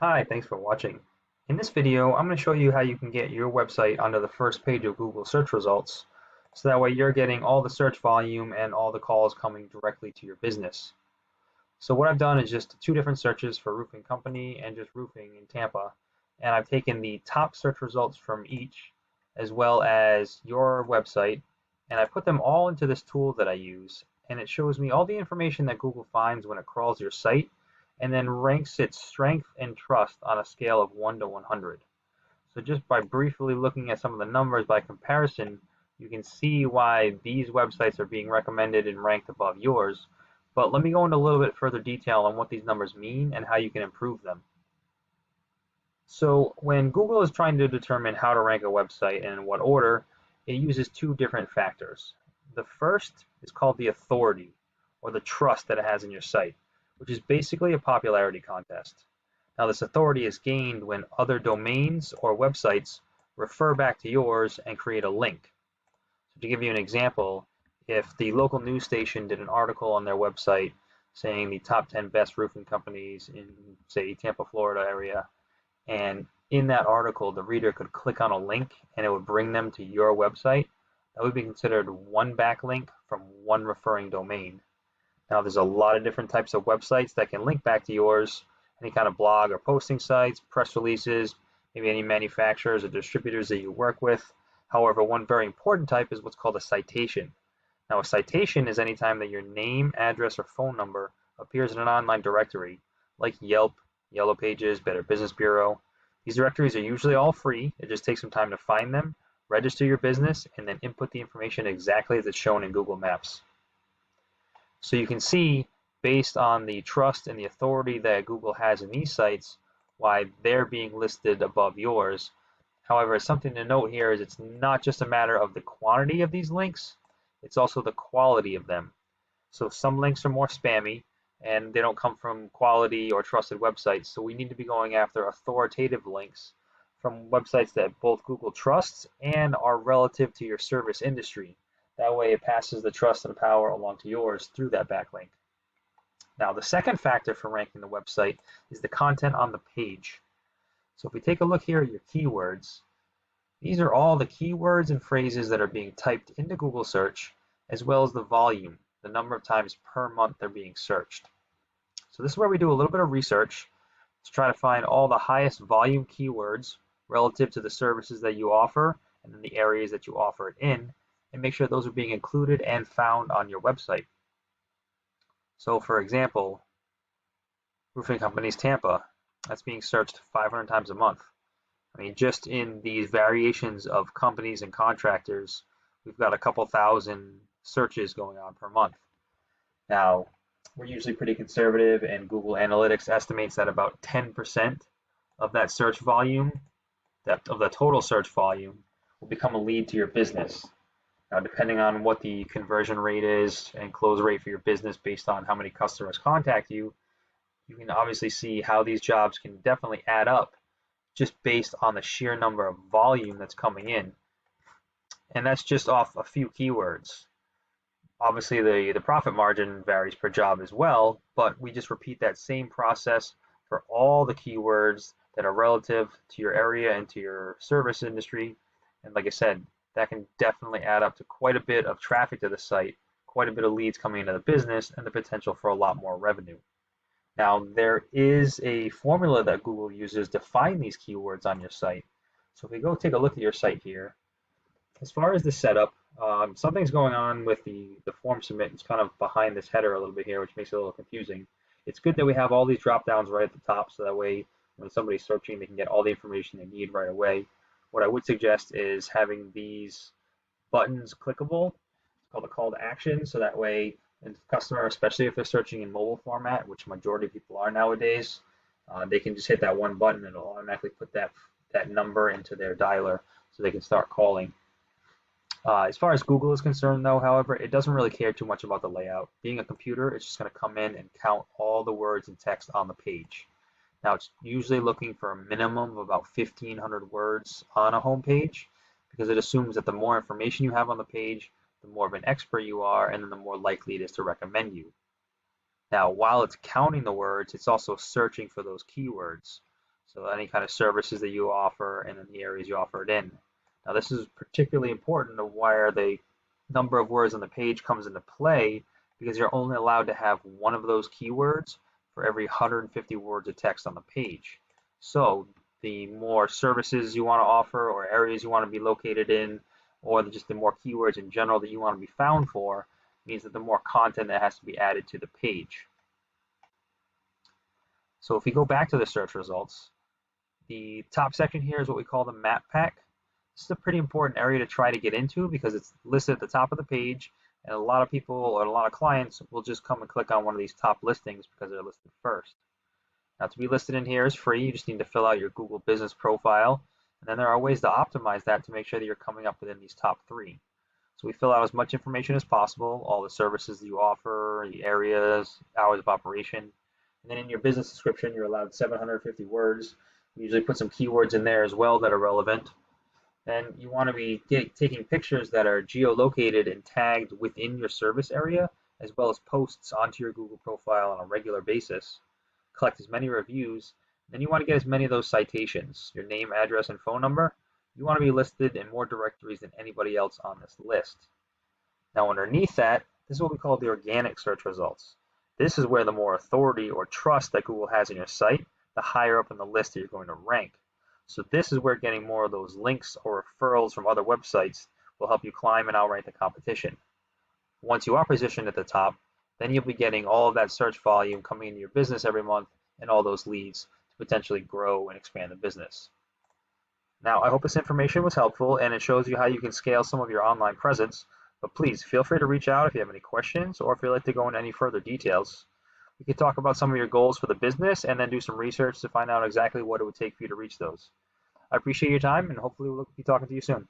Hi, thanks for watching. In this video, I'm going to show you how you can get your website onto the first page of Google search results, so that way you're getting all the search volume and all the calls coming directly to your business. So what I've done is just two different searches for roofing company and just roofing in Tampa, and I've taken the top search results from each, as well as your website, and I put them all into this tool that I use, and it shows me all the information that Google finds when it crawls your site and then ranks its strength and trust on a scale of 1 to 100. So just by briefly looking at some of the numbers by comparison, you can see why these websites are being recommended and ranked above yours. But let me go into a little bit further detail on what these numbers mean and how you can improve them. So when Google is trying to determine how to rank a website and in what order, it uses two different factors. The first is called the authority, or the trust that it has in your site, which is basically a popularity contest. Now this authority is gained when other domains or websites refer back to yours and create a link. So to give you an example, if the local news station did an article on their website saying the top 10 best roofing companies in, say, Tampa, Florida area, and in that article, the reader could click on a link and it would bring them to your website, that would be considered one backlink from one referring domain. Now, there's a lot of different types of websites that can link back to yours, any kind of blog or posting sites, press releases, maybe any manufacturers or distributors that you work with. However, one very important type is what's called a citation. Now, a citation is any time that your name, address, or phone number appears in an online directory, like Yelp, Yellow Pages, Better Business Bureau. These directories are usually all free. It just takes some time to find them, register your business, and then input the information exactly as it's shown in Google Maps. So you can see, based on the trust and the authority that Google has in these sites, why they're being listed above yours. However, something to note here is it's not just a matter of the quantity of these links, it's also the quality of them. So some links are more spammy and they don't come from quality or trusted websites. So we need to be going after authoritative links from websites that both Google trusts and are relative to your service industry. That way it passes the trust and power along to yours through that backlink. Now, the second factor for ranking the website is the content on the page. So if we take a look here at your keywords, these are all the keywords and phrases that are being typed into Google search, as well as the volume, the number of times per month they're being searched. So this is where we do a little bit of research to try to find all the highest volume keywords relative to the services that you offer and then the areas that you offer it in, and make sure those are being included and found on your website. So for example, roofing companies Tampa, that's being searched 500 times a month. I mean, just in these variations of companies and contractors, we've got a couple thousand searches going on per month. Now, we're usually pretty conservative, and Google Analytics estimates that about 10% of that search volume, that of the total search volume, will become a lead to your business. Now, depending on what the conversion rate is and close rate for your business based on how many customers contact you, you can obviously see how these jobs can definitely add up just based on the sheer number of volume that's coming in. And that's just off a few keywords. Obviously, the profit margin varies per job as well, but we just repeat that same process for all the keywords that are relative to your area and to your service industry. And like I said, that can definitely add up to quite a bit of traffic to the site, quite a bit of leads coming into the business, and the potential for a lot more revenue. Now, there is a formula that Google uses to find these keywords on your site. So if we go take a look at your site here, as far as the setup, something's going on with the form submit. It's kind of behind this header a little bit here, which makes it a little confusing. It's good that we have all these drop downs right at the top, so that way when somebody's searching, they can get all the information they need right away. What I would suggest is having these buttons clickable. It's called a call to action, so that way the customer, especially if they're searching in mobile format, which majority of people are nowadays, they can just hit that one button and it'll automatically put that number into their dialer so they can start calling. As far as Google is concerned, though, however, it doesn't really care too much about the layout. Being a computer, it's just going to come in and count all the words and text on the page. Now, it's usually looking for a minimum of about 1,500 words on a home page because it assumes that the more information you have on the page, the more of an expert you are, and then the more likely it is to recommend you. Now, while it's counting the words, it's also searching for those keywords. So any kind of services that you offer and in the areas you offer it in. Now this is particularly important to where the number of words on the page comes into play because you're only allowed to have one of those keywords for every 150 words of text on the page. So the more services you want to offer or areas you want to be located in, or just the more keywords in general that you want to be found for, means that the more content that has to be added to the page. So if we go back to the search results, the top section here is what we call the map pack. This is a pretty important area to try to get into because it's listed at the top of the page, and a lot of people or a lot of clients will just come and click on one of these top listings because they're listed first. Now, to be listed in here is free. You just need to fill out your Google business profile, and then there are ways to optimize that to make sure that you're coming up within these top 3. So we fill out as much information as possible, all the services that you offer, the areas, hours of operation, and then in your business description, you're allowed 750 words. We usually put some keywords in there as well that are relevant. And you want to be taking pictures that are geolocated and tagged within your service area, as well as posts onto your Google profile on a regular basis. Collect as many reviews. Then you want to get as many of those citations, your name, address, and phone number. You want to be listed in more directories than anybody else on this list. Now underneath that, this is what we call the organic search results. This is where the more authority or trust that Google has in your site, the higher up in the list that you're going to rank. So this is where getting more of those links or referrals from other websites will help you climb and outrank the competition. Once you are positioned at the top, then you'll be getting all of that search volume coming into your business every month and all those leads to potentially grow and expand the business. Now, I hope this information was helpful and it shows you how you can scale some of your online presence, but please feel free to reach out if you have any questions or if you'd like to go into any further details. We could talk about some of your goals for the business and then do some research to find out exactly what it would take for you to reach those. I appreciate your time and hopefully we'll be talking to you soon.